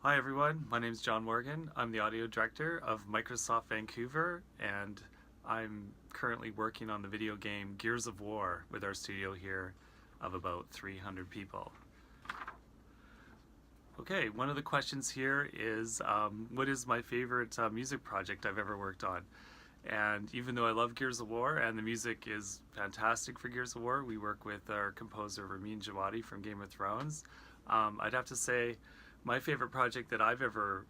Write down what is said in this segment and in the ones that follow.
Hi everyone, my name is John Morgan. I'm the audio director of Microsoft Vancouver, and I'm currently working on the video game Gears of War with our studio here of about 300 people. Okay, one of the questions here is what is my favorite music project I've ever worked on? And even though I love Gears of War and the music is fantastic for Gears of War, we work with our composer Ramin Djawadi from Game of Thrones. I'd have to say my favorite project that I've ever,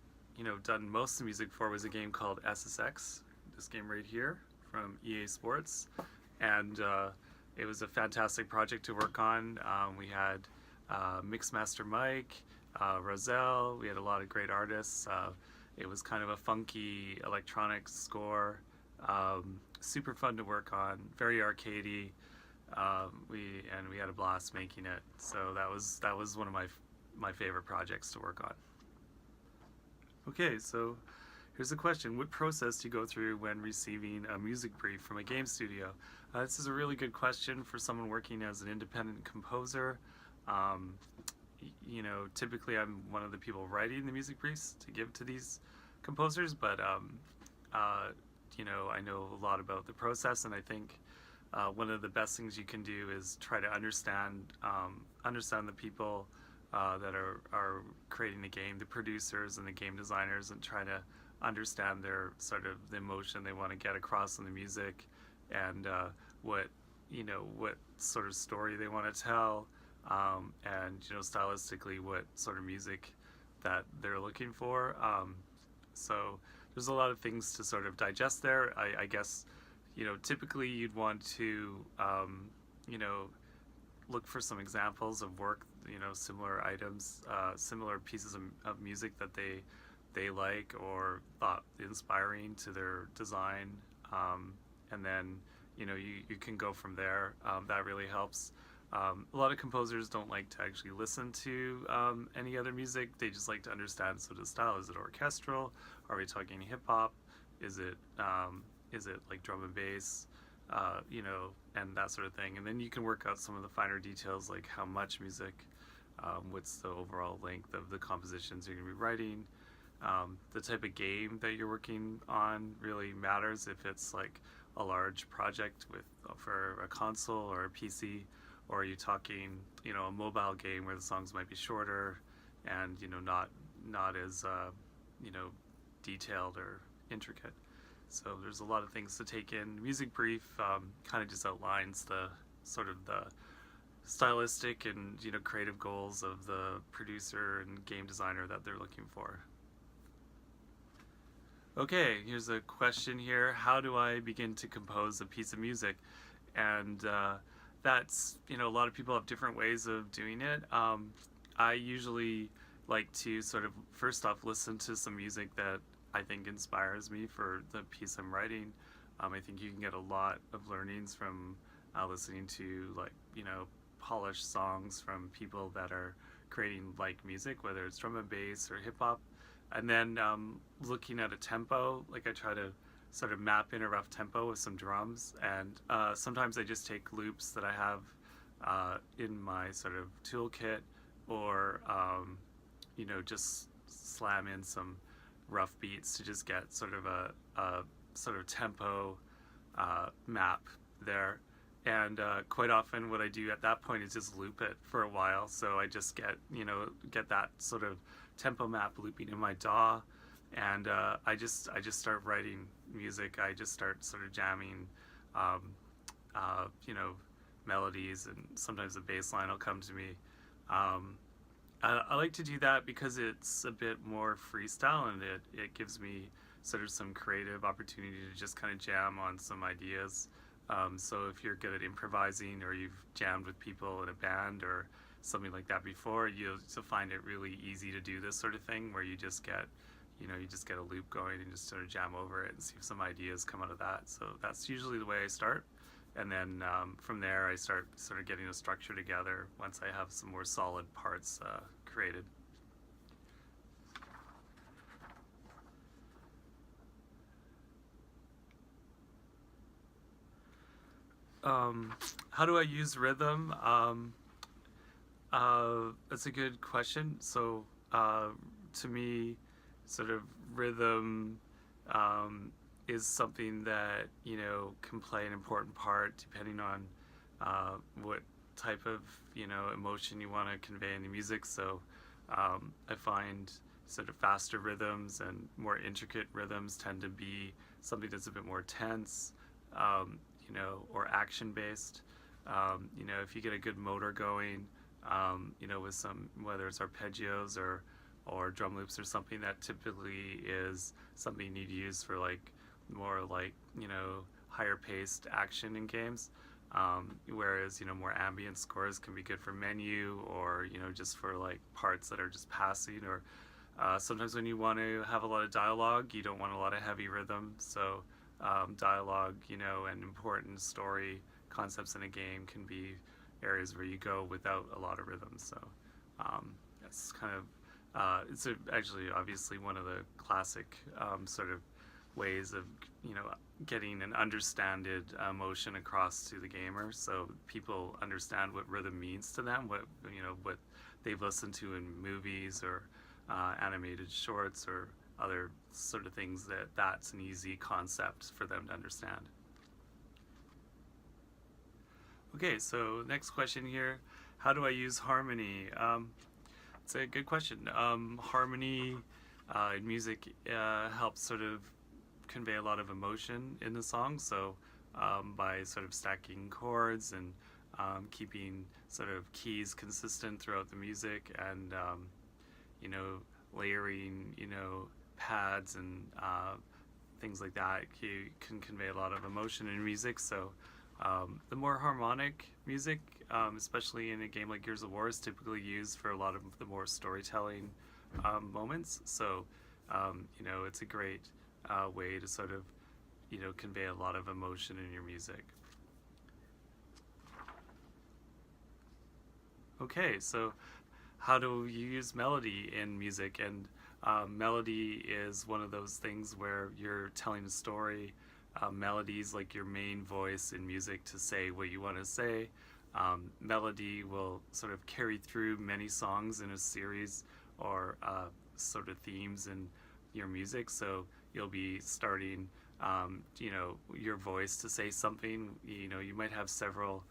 done most of the music for was a game called SSX. This game right here from EA Sports, and it was a fantastic project to work on. We had Mixmaster Mike, Roselle. We had a lot of great artists. It was kind of a funky electronic score. Super fun to work on, very arcadey. We had a blast making it. So that was one of my favorite projects to work on. Okay, so here's a question: what process do you go through when receiving a music brief from a game studio? This is a really good question for someone working as an independent composer. Um, Typically I'm one of the people writing the music briefs to give to these composers, but uh, I know a lot about the process, and I think one of the best things you can do is try to understand the people that are creating the game, the producers and the game designers, and try to understand their sort of the emotion they want to get across in the music, and what sort of story they want to tell, and stylistically what sort of music that they're looking for. So there's a lot of things to sort of digest there. I guess typically you'd want to look for some examples of work, similar items, similar pieces of music that they like or thought inspiring to their design, and then you can go from there. That really helps. A lot of composers don't like to actually listen to any other music. They just like to understand sort of style. Is it orchestral? Are we talking hip hop? Is it like drum and bass? And that sort of thing. And then you can work out some of the finer details, like how much music, what's the overall length of the compositions you're going to be writing. The type of game that you're working on really matters. If it's like a large project for a console or a PC, or are you talking, a mobile game where the songs might be shorter and not as detailed or intricate. So there's a lot of things to take in. Music brief kind of just outlines the sort of the stylistic and creative goals of the producer and game designer that they're looking for. Okay, here's a question here: how do I begin to compose a piece of music? And that's a lot of people have different ways of doing it. I usually like to sort of first off listen to some music that I think inspires me for the piece I'm writing. I think you can get a lot of learnings from listening to polished songs from people that are creating like music, whether it's drum and bass or hip hop. And then looking at a tempo, like I try to sort of map in a rough tempo with some drums, and sometimes I just take loops that I have in my sort of toolkit, or just slam in some rough beats to just get sort of a sort of tempo map there. And quite often what I do at that point is just loop it for a while, so I just get that sort of tempo map looping in my DAW, and I just start writing music. I just start sort of jamming melodies, and sometimes the bass line will come to me. I like to do that because it's a bit more freestyle, and it gives me sort of some creative opportunity to just kind of jam on some ideas. So if you're good at improvising, or you've jammed with people in a band or something like that before, you'll find it really easy to do this sort of thing, where you just get a loop going and just sort of jam over it and see if some ideas come out of that. So that's usually the way I start. And then from there I start sort of getting a structure together once I have some more solid parts created. How do I use rhythm? That's a good question. So to me, sort of rhythm is something that can play an important part depending on what type of emotion you want to convey in the music. So I find sort of faster rhythms and more intricate rhythms tend to be something that's a bit more tense, or action based. If you get a good motor going, with some, whether it's arpeggios or drum loops or something, that typically is something you need to use for like more like higher paced action in games. Whereas more ambient scores can be good for menu, or just for like parts that are just passing, or sometimes when you want to have a lot of dialogue, you don't want a lot of heavy rhythm. So dialogue, and important story concepts in a game can be areas where you go without a lot of rhythm. So that's kind of actually obviously one of the classic sort of ways of getting an understanded emotion across to the gamer, so people understand what rhythm means to them, what they've listened to in movies or animated shorts or other sort of things, that's an easy concept for them to understand. Okay, so next question here, how do I use harmony? It's a good question. Harmony in music helps sort of convey a lot of emotion in the song, so by sort of stacking chords and keeping sort of keys consistent throughout the music, and layering pads and things like that can convey a lot of emotion in music. So the more harmonic music, especially in a game like Gears of War, is typically used for a lot of the more storytelling moments. So it's a great way to sort of convey a lot of emotion in your music. Okay, so how do you use melody in music? And melody is one of those things where you're telling a story. Melody is like your main voice in music to say what you want to say. Melody will sort of carry through many songs in a series, or sort of themes in your music. So you'll be starting your voice to say something. You might have several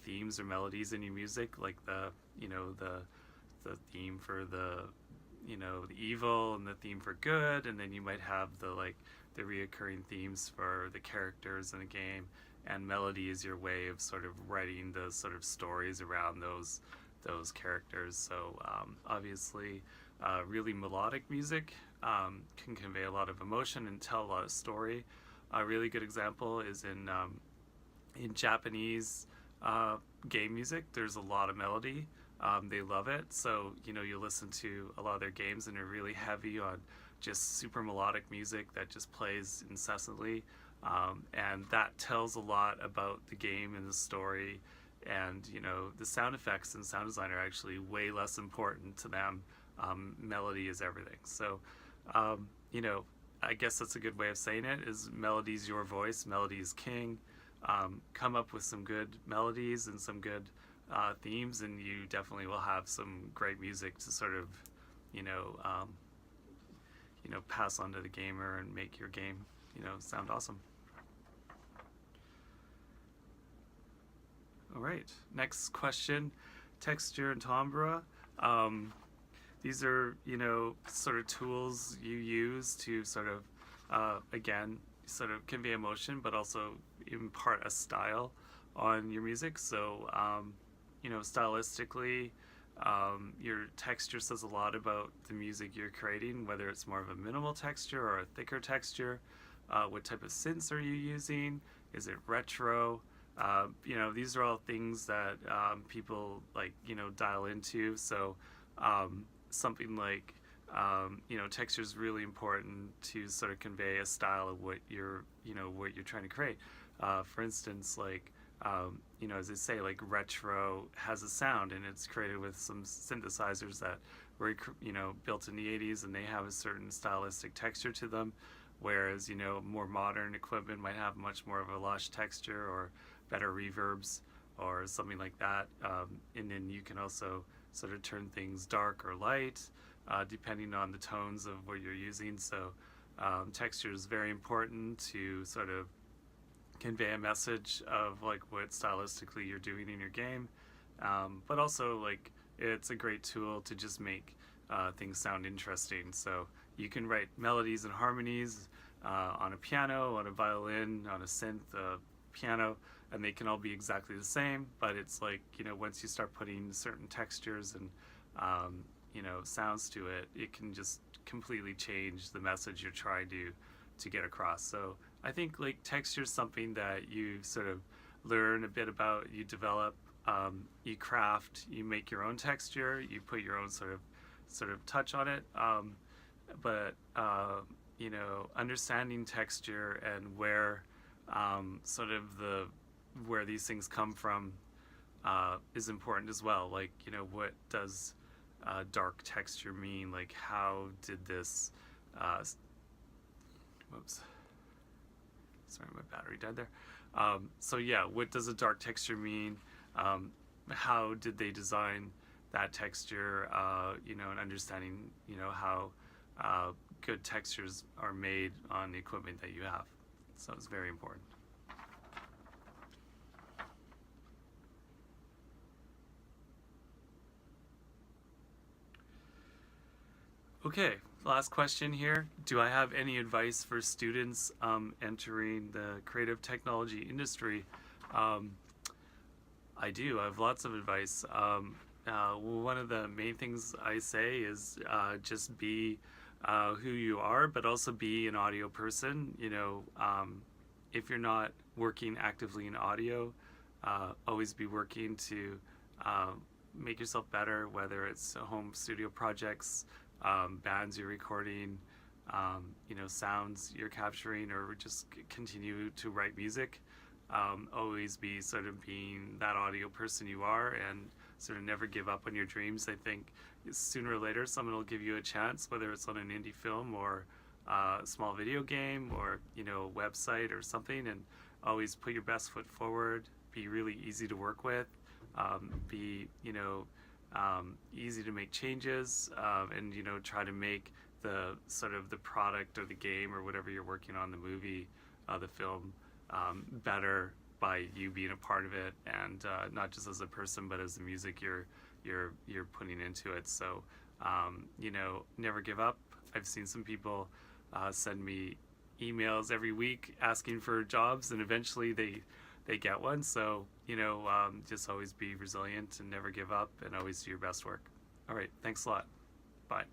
themes or melodies in your music, like the theme for the evil, and the theme for good, and then you might have the reoccurring themes for the characters in the game, and melody is your way of sort of writing the sort of stories around those characters. So obviously really melodic music can convey a lot of emotion and tell a lot of story. A really good example is in Japanese game music. There's a lot of melody. They love it. So you listen to a lot of their games and they're really heavy on just super melodic music that just plays incessantly, and that tells a lot about the game and the story. And the sound effects and sound design are actually way less important to them. Melody is everything. So I guess that's a good way of saying it, is melody's your voice, melody is king. Come up with some good melodies and some good themes, and you definitely will have some great music to sort of pass on to the gamer and make your game sound awesome. All right, next question, texture and timbre. These are sort of tools you use to sort of again sort of convey emotion, but also impart a style on your music. So stylistically, your texture says a lot about the music you're creating, whether it's more of a minimal texture or a thicker texture. What type of synths are you using? Is it retro? These are all things that people dial into. So something like texture is really important to sort of convey a style of what you're trying to create. For instance, as I say, like retro has a sound, and it's created with some synthesizers that were built in the 80s, and they have a certain stylistic texture to them, whereas more modern equipment might have much more of a lush texture or better reverbs or something like that. And then you can also sort of turn things dark or light. depending on the tones of what you're using. So texture is very important to sort of convey a message of like what stylistically you're doing in your game, but also like it's a great tool to just make things sound interesting. So you can write melodies and harmonies on a piano, on a violin, on a synth, piano, and they can all be exactly the same. But it's like, you know, once you start putting certain textures and you know, sounds to it, it can just completely change the message you're trying to get across. So I think like texture is something that you sort of learn a bit about, you develop, you craft, you make your own texture, you put your own sort of touch on it. But you know, understanding texture and where sort of where these things come from is important as well. Like, you know, what does dark texture mean? Like, how did this whoops, sorry, my battery died there. So yeah, what does a dark texture mean? How did they design that texture? You know, and understanding, you know, how good textures are made on the equipment that you have. So it's very important. Okay, last question here. Do I have any advice for students entering the creative technology industry? I do. I have lots of advice. One of the main things I say is just be who you are, but also be an audio person. You know, if you're not working actively in audio, always be working to make yourself better, whether it's home studio projects, bands you're recording, you know, sounds you're capturing, or just continue to write music. Always be sort of being that audio person you are, and sort of never give up on your dreams. I think sooner or later someone will give you a chance, whether it's on an indie film or a small video game or, you know, a website or something, and always put your best foot forward. Be really easy to work with. Be, you know, easy to make changes, and, you know, try to make the sort of the product or the game or whatever you're working on, the movie, the film, better by you being a part of it, and not just as a person, but as the music you're putting into it. So you know, never give up. I've seen some people send me emails every week asking for jobs, and eventually they get one. So, you know, just always be resilient and never give up, and always do your best work. All right, thanks a lot. Bye.